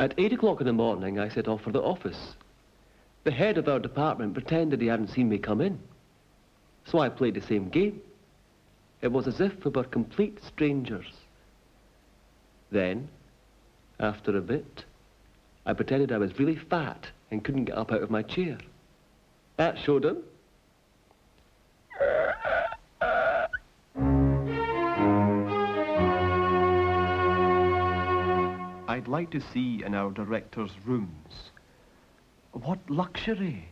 At 8 o'clock in the morning, I set off for the office. The head of our department pretended he hadn't seen me come in. So I played the same game. It was as if we were complete strangers. Then, after a bit, I pretended I was really fat and couldn't get up out of my chair. That showed him. I'd like to see in our director's rooms. What luxury,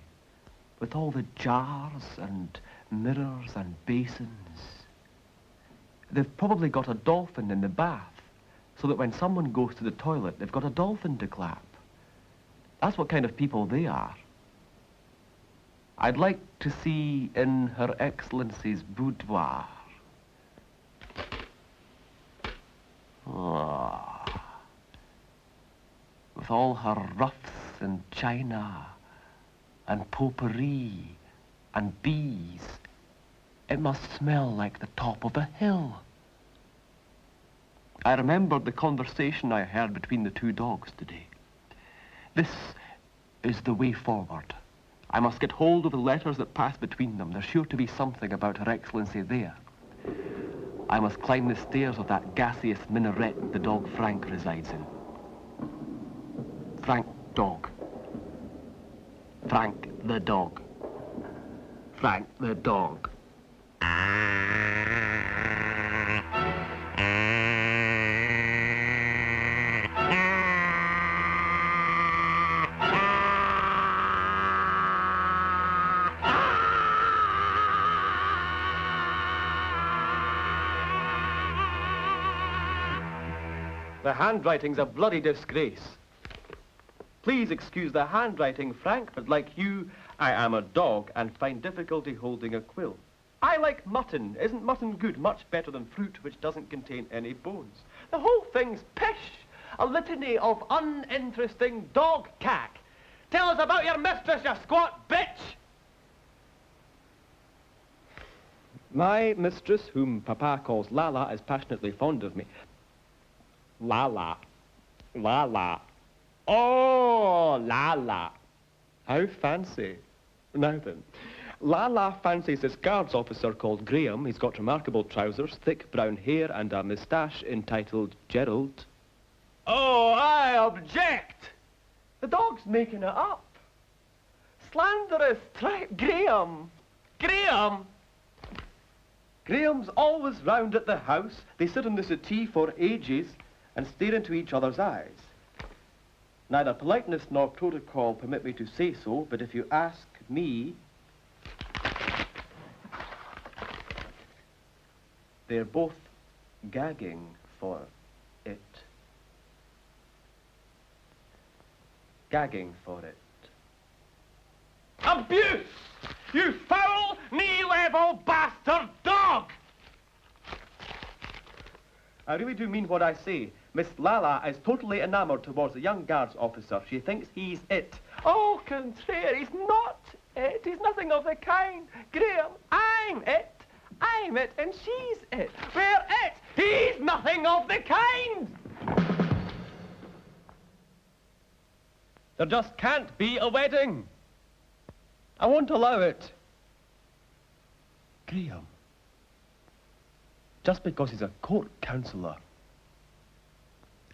with all the jars and mirrors and basins. They've probably got a dolphin in the bath, so that when someone goes to the toilet, they've got a dolphin to clap. That's what kind of people they are. I'd like to see in Her Excellency's boudoir. With all her ruffs and china and potpourri and bees, it must smell like the top of a hill. I remembered the conversation I heard between the two dogs today. This is the way forward. I must get hold of the letters that pass between them. There's sure to be something about Her Excellency there. I must climb the stairs of that gaseous minaret the dog Frank resides in. Frank dog. Frank the dog. Frank the dog. The handwriting's a bloody disgrace. Please excuse the handwriting, Frank, but like you, I am a dog and find difficulty holding a quill. I like mutton. Isn't mutton good? Much better than fruit which doesn't contain any bones. The whole thing's pish. A litany of uninteresting dog cack. Tell us about your mistress, you squat bitch! My mistress, whom Papa calls Lala, is passionately fond of me. Lala. Lala. Oh, Lala. How fancy. Now then, Lala fancies this guards officer called Graham. He's got remarkable trousers, thick brown hair, and a moustache entitled Gerald. Oh, I object! The dog's making it up. Slanderous Graham. Graham! Graham's always round at the house. They sit on the settee for ages and stare into each other's eyes. Neither politeness nor protocol permit me to say so, but if you ask me, they're both gagging for it. Gagging for it. Abuse! You foul, knee-level bastard dog! I really do mean what I say. Miss Lala is totally enamoured towards the young guards officer. She thinks he's it. Oh, contraire, he's not it. He's nothing of the kind. Graham, I'm it. I'm it, and she's it. We're it. He's nothing of the kind. There just can't be a wedding. I won't allow it. Graham. Just because he's a court councillor.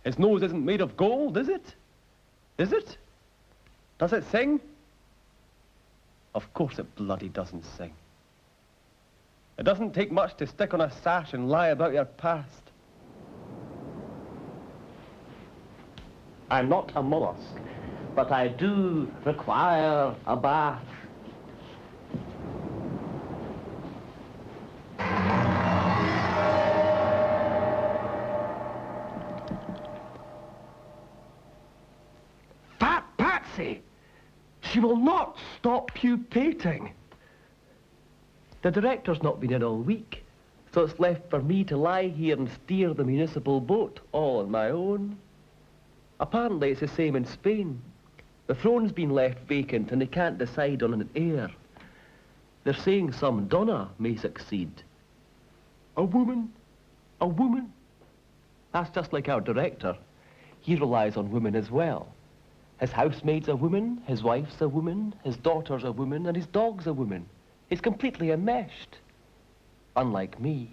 His nose isn't made of gold, is it? Is it? Does it sing? Of course it bloody doesn't sing. It doesn't take much to stick on a sash and lie about your past. I'm not a mollusk, but I do require a bath. She will not stop pupating. The director's not been in all week, so it's left for me to lie here and steer the municipal boat all on my own. Apparently it's the same in Spain. The throne's been left vacant and they can't decide on an heir. They're saying some donna may succeed. A woman? A woman? That's just like our director. he relies on women as well. His housemaid's a woman, his wife's a woman, his daughter's a woman, and his dog's a woman. He's completely enmeshed. Unlike me,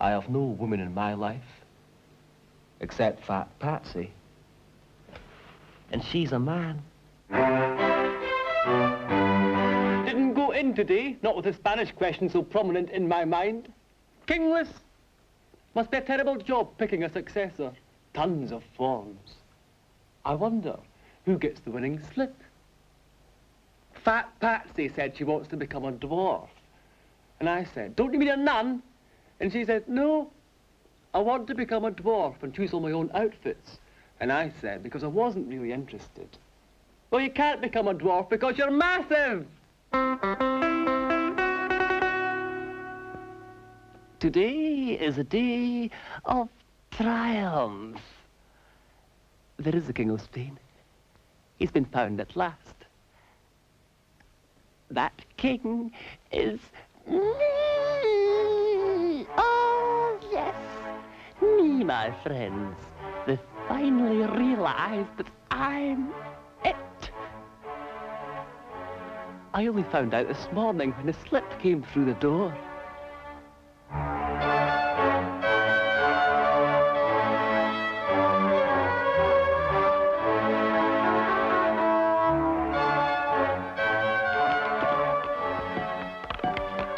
I have no woman in my life, except Fat Patsy. And she's a man. Didn't go in today, not with the Spanish question so prominent in my mind. Kingless. Must be a terrible job picking a successor. Tons of forms. I wonder who gets the winning slip. Fat Patsy said she wants to become a dwarf. And I said, don't you mean a nun? And she said, no, I want to become a dwarf and choose all my own outfits. And I said, because I wasn't really interested. Well, you can't become a dwarf because you're massive! Today is a day of triumph. There is a king of Spain. He's been found at last. That king is me. Oh, yes. Me, my friends. They finally realized that I'm it. I only found out this morning when a slip came through the door.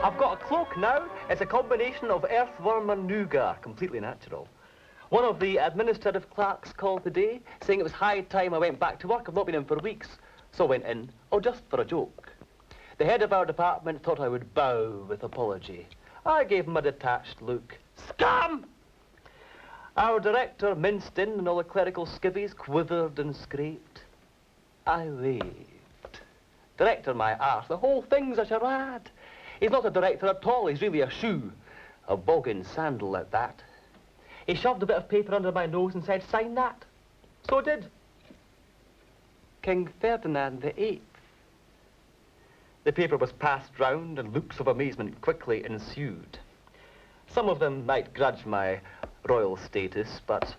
I've got a cloak now. It's a combination of earthworm and nougat, completely natural. One of the administrative clerks called today, saying it was high time I went back to work. I've not been in for weeks, so I went in, just for a joke. The head of our department thought I would bow with apology. I gave him a detached look. Scum! Our director minced in and all the clerical skivvies quivered and scraped. I waved. Director, my arse, the whole thing's a charade. He's not a director at all, he's really a shoe. A boggin sandal at that. He shoved a bit of paper under my nose and said, sign that. So I did. King Ferdinand VIII. The paper was passed round and looks of amazement quickly ensued. Some of them might grudge my royal status, but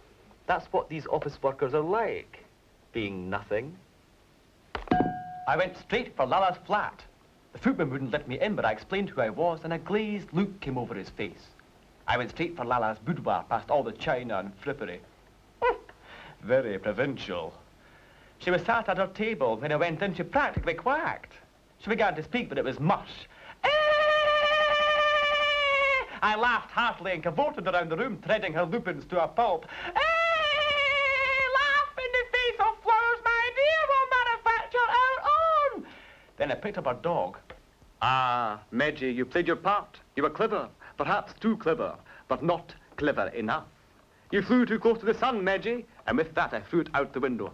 that's what these office workers are like, being nothing. I went straight for Lala's flat. The footman wouldn't let me in, but I explained who I was, and a glazed look came over his face. I went straight for Lala's boudoir, past all the china and frippery. Very provincial. She was sat at her table. When I went in, she practically quacked. She began to speak, but it was mush. I laughed heartily and cavorted around the room, threading her lupins to a pulp. Laugh in the face of flowers, my dear, we'll manufacture our own. Then I picked up her dog. Ah, Medji, you played your part. You were clever, perhaps too clever, but not clever enough. You flew too close to the sun, Medji, and with that I threw it out the window.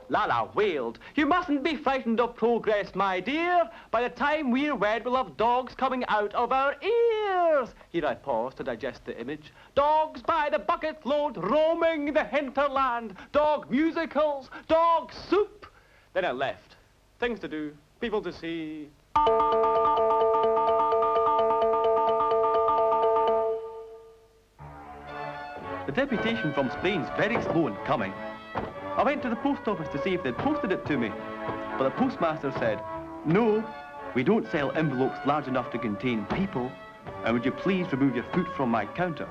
Lala wailed, you mustn't be frightened of progress, my dear. By the time we're wed, we'll have dogs coming out of our ears. Here I paused to digest the image. Dogs by the bucket load, roaming the hinterland. Dog musicals, dog soup. Then I left. Things to do, people to see. The deputation from Spain's very slow in coming. I went to the post office to see if they'd posted it to me, but the postmaster said, no, we don't sell envelopes large enough to contain people, and would you please remove your foot from my counter?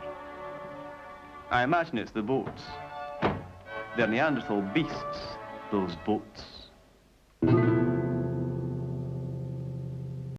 I imagine it's the boats. They're Neanderthal beasts, those boats.